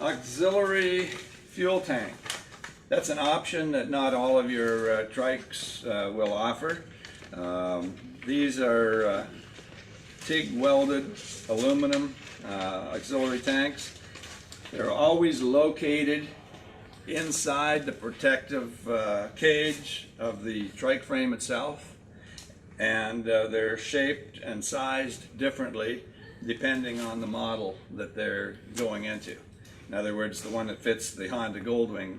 Auxiliary fuel tank. That's an option that not all of your trikes will offer. These are TIG welded aluminum auxiliary tanks. They're always located inside the protective cage of the trike frame itself, and they're shaped and sized differently depending on the model that they're going into. In other words, the one that fits the Honda Goldwing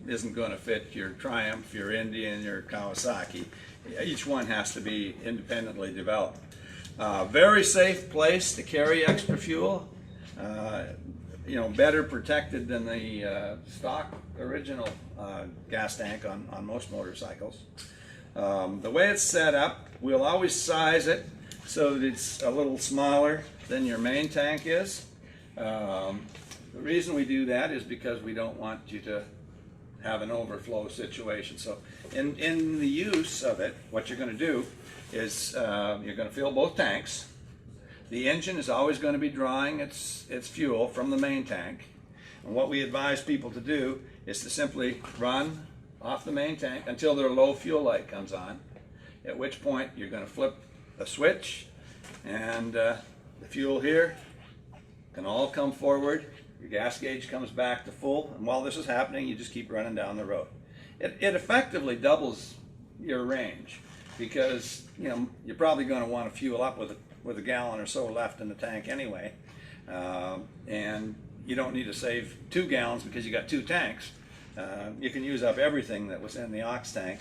isn't going to fit your Triumph, your Indian, your Kawasaki. Each one has to be independently developed. Very safe place to carry extra fuel. You know, better protected than the stock original gas tank on most motorcycles. The way it's set up, we'll always size it so that it's a little smaller than your main tank is. The reason we do that is because we don't want you to have an overflow situation. So in the use of it, what you're going to do is you're going to fill both tanks. The engine is always going to be drawing its fuel from the main tank. And what we advise people to do is to simply run off the main tank until their low fuel light comes on, at which point you're going to flip a switch and the fuel here can all come forward. Your gas gauge comes back to full, and while this is happening, you just keep running down the road. It effectively doubles your range because, you know, you're probably going to want to fuel up with a gallon or so left in the tank anyway, and you don't need to save 2 gallons because you got 2 tanks. You can use up everything that was in the aux tank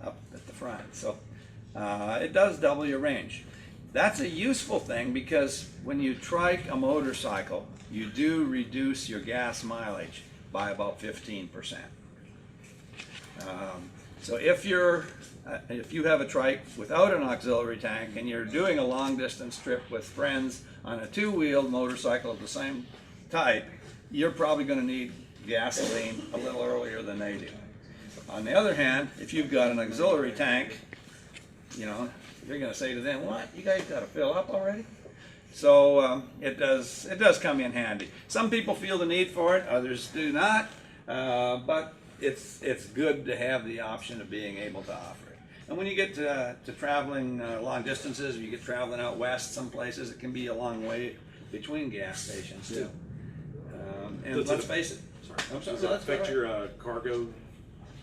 up at the front, so it does double your range. That's a useful thing because when you trike a motorcycle, you do reduce your gas mileage by about 15%. So if you have a trike without an auxiliary tank and you're doing a long distance trip with friends on a 2-wheeled motorcycle of the same type, you're probably going to need gasoline a little earlier than they do. On the other hand, if you've got an auxiliary tank, you know, you're going to say to them, "What? You guys got to fill up already?" So it does come in handy. Some people feel the need for it, others do not, but it's good to have the option of being able to offer it. And when you get to traveling long distances, or you get traveling out west some places, it can be a long way between gas stations too. And let's face it. Does it affect your cargo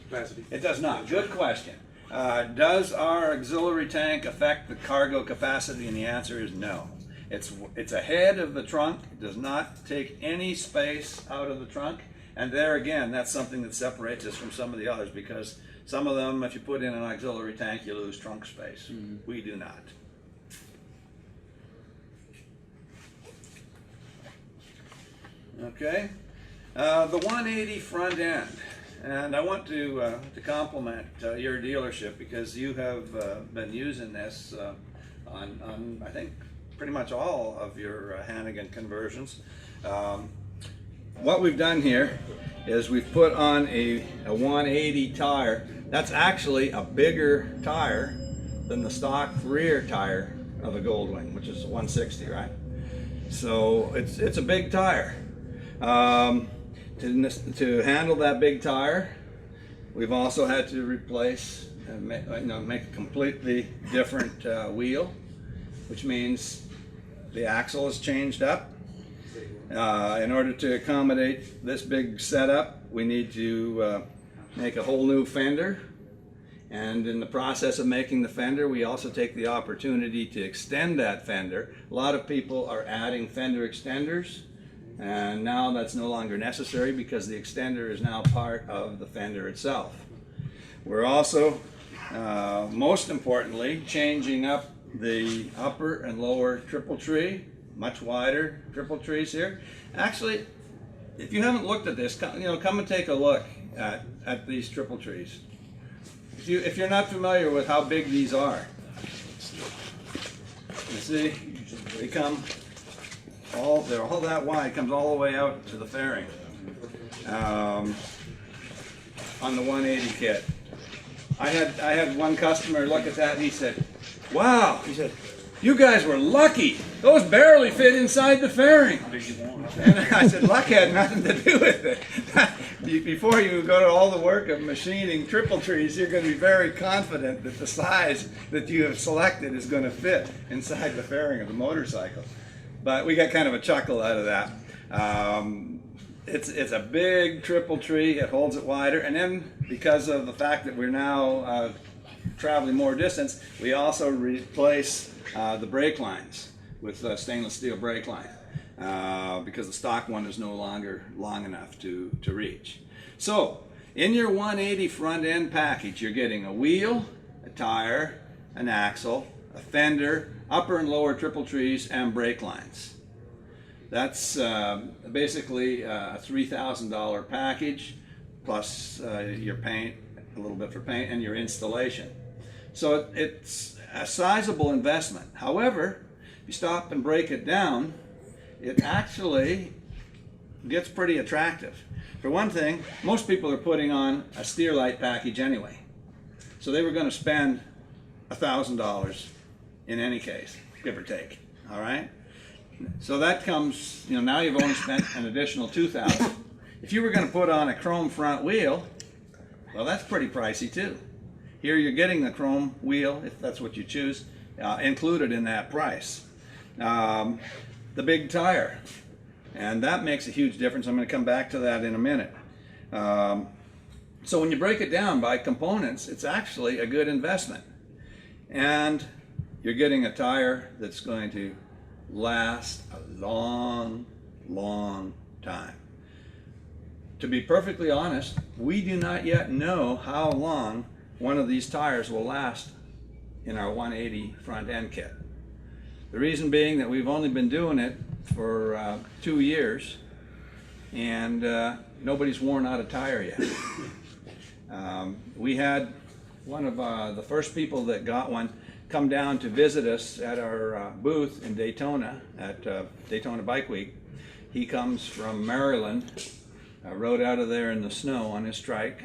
capacity? It does not. Good question. Does our auxiliary tank affect the cargo capacity? And the answer is no. It's ahead of the trunk. It does not take any space out of the trunk. And there again, that's something that separates us from some of the others, because some of them, if you put in an auxiliary tank, you lose trunk space. Mm-hmm. We do not. Okay. The 180 front end. And I want to compliment your dealership, because you have been using this on I think pretty much all of your Hannigan conversions. What we've done here is we've put on a 180 tire. That's actually a bigger tire than the stock rear tire of a Goldwing, which is 160, right? So it's a big tire. To handle that big tire, we've also had to replace and make a completely different wheel, which means the axle is changed up. In order to accommodate this big setup, we need to make a whole new fender. And in the process of making the fender, we also take the opportunity to extend that fender. A lot of people are adding fender extenders, and now that's no longer necessary because the extender is now part of the fender itself. We're also, most importantly, changing up the upper and lower triple tree, much wider triple trees here. Actually, if you haven't looked at this, come and take a look at these triple trees. If you're not familiar with how big these are, you see, they're all that wide, comes all the way out to the fairing on the 180 kit. I had one customer look at that and he said, "Wow," he said, you guys were lucky. Those barely fit inside the fairing. And I said, luck had nothing to do with it. Before you go to all the work of machining triple trees, you're going to be very confident that the size that you have selected is going to fit inside the fairing of the motorcycle. But we got kind of a chuckle out of that. It's a big triple tree. It holds it wider. And then because of the fact that we're now traveling more distance, we also replace the brake lines with stainless steel brake line. Because the stock one is no longer long enough to reach. So, in your 180 front end package, you're getting a wheel, a tire, an axle, a fender, upper and lower triple trees, and brake lines. That's basically a $3,000 package, plus your paint, a little bit for paint, and your installation. So it's a sizable investment. However, if you stop and break it down, it actually gets pretty attractive. For one thing, most people are putting on a steer light package anyway. So they were going to spend $1,000 in any case, give or take. All right? So that comes, now you've only spent an additional $2,000. If you were going to put on a chrome front wheel, well, that's pretty pricey too. Here you're getting the chrome wheel, if that's what you choose, included in that price. The big tire, and that makes a huge difference. I'm going to come back to that in a minute. So when you break it down by components, it's actually a good investment, and you're getting a tire that's going to last a long time. To be perfectly honest, we do not yet know how long one of these tires will last in our 180 front end kit. The reason being that we've only been doing it for 2 years, and nobody's worn out a tire yet. We had one of the first people that got one come down to visit us at our booth in Daytona, at Daytona Bike Week. He comes from Maryland, rode out of there in the snow on his Trike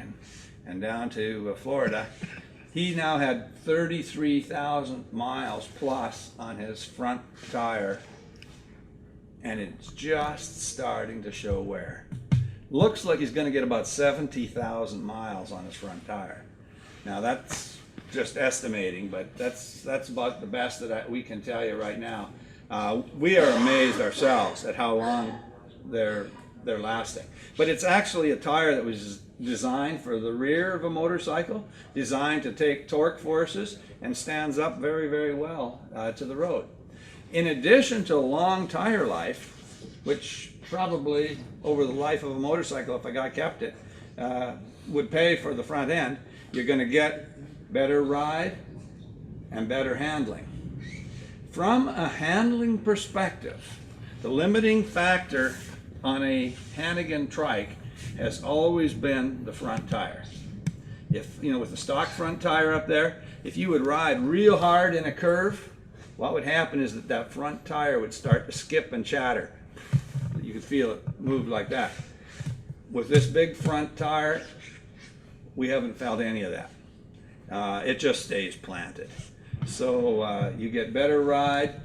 and down to Florida. He now had 33,000 miles plus on his front tire, and it's just starting to show wear. Looks like he's going to get about 70,000 miles on his front tire. Now that's just estimating, but that's about the best that we can tell you right now. We are amazed ourselves at how long they're lasting. But it's actually a tire that was designed for the rear of a motorcycle, designed to take torque forces, and stands up very, very well to the road. In addition to long tire life, which probably over the life of a motorcycle, if a guy kept it, would pay for the front end, you're going to get better ride and better handling. From a handling perspective, the limiting factor on a Hannigan Trike has always been the front tire. If, with the stock front tire up there, if you would ride real hard in a curve, what would happen is that front tire would start to skip and chatter. You could feel it move like that. With this big front tire, we haven't felt any of that. It just stays planted. So you get better ride,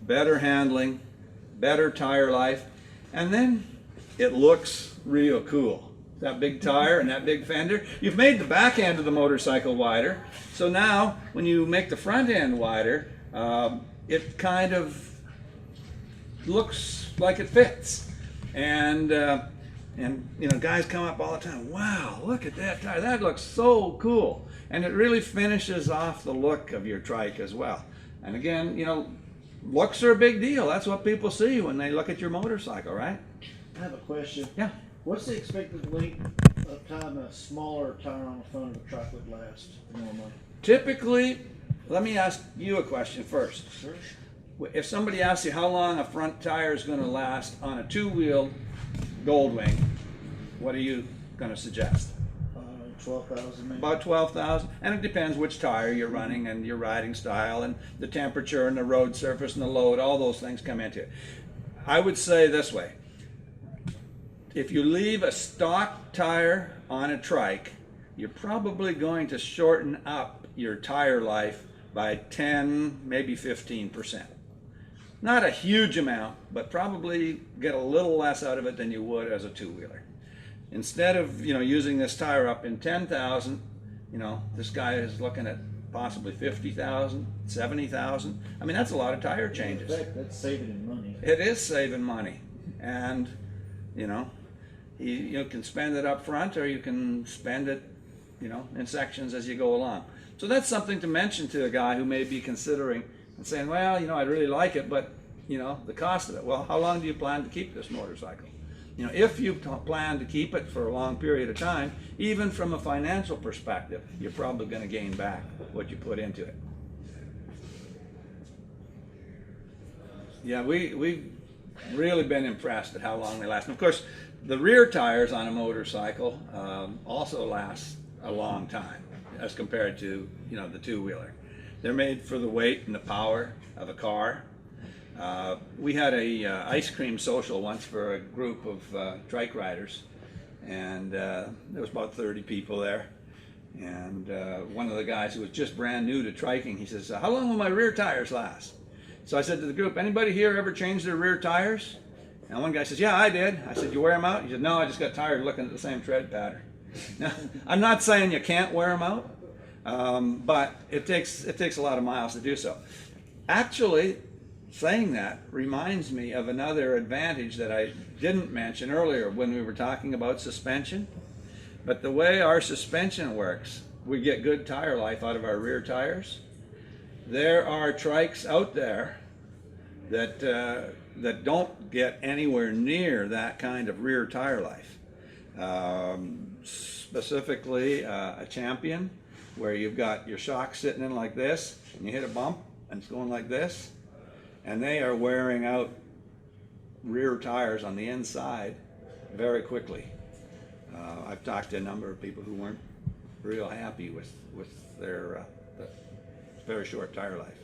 better handling, better tire life, and then it looks real cool. That big tire and that big fender. You've made the back end of the motorcycle wider, so now when you make the front end wider, it kind of looks like it fits. And guys come up all the time, wow, look at that tire, that looks so cool. And it really finishes off the look of your Trike as well. And again, looks are a big deal. That's what people see when they look at your motorcycle, right? I have a question. Yeah. What's the expected length of time a smaller tire on the front of a Trike would last normally? Typically, let me ask you a question first. Sure. If somebody asks you how long a front tire is going to last on a two-wheel Goldwing, what are you going to suggest? 12,000 maybe. About 12,000, and it depends which tire you're running and your riding style and the temperature and the road surface and the load, all those things come into it. I would say this way, if you leave a stock tire on a Trike, you're probably going to shorten up your tire life by 10, maybe 15%. Not a huge amount, but probably get a little less out of it than you would as a two-wheeler. Instead of, you know, using this tire up in 10,000, you know, this guy is looking at possibly 50,000, 70,000. I mean, that's a lot of tire changes. In fact, that's saving him money. It is saving money, and you know, you can spend it up front, or you can spend it, you know, in sections as you go along. So that's something to mention to a guy who may be considering and saying, well, you know, I'd really like it, but you know, the cost of it. Well, how long do you plan to keep this motorcycle? You know, if you plan to keep it for a long period of time, even from a financial perspective, you're probably going to gain back what you put into it. Yeah, we've really been impressed at how long they last. And of course, the rear tires on a motorcycle also last a long time as compared to, you know, the two-wheeler. They're made for the weight and the power of a car. We had a ice cream social once for a group of trike riders, and there was about 30 people there. And one of the guys who was just brand new to triking, he says, how long will my rear tires last? So I said to the group, anybody here ever change their rear tires? And one guy says, yeah, I did. I said, you wear them out? He said, no, I just got tired looking at the same tread pattern. Now, I'm not saying you can't wear them out, but it takes a lot of miles to do so. Actually, saying that reminds me of another advantage that I didn't mention earlier when we were talking about suspension. But the way our suspension works, we get good tire life out of our rear tires. There are trikes out there that don't get anywhere near that kind of rear tire life. Specifically, a Champion, where you've got your shock sitting in like this, and you hit a bump, and it's going like this, and they are wearing out rear tires on the inside very quickly. I've talked to a number of people who weren't real happy with their very short tire life.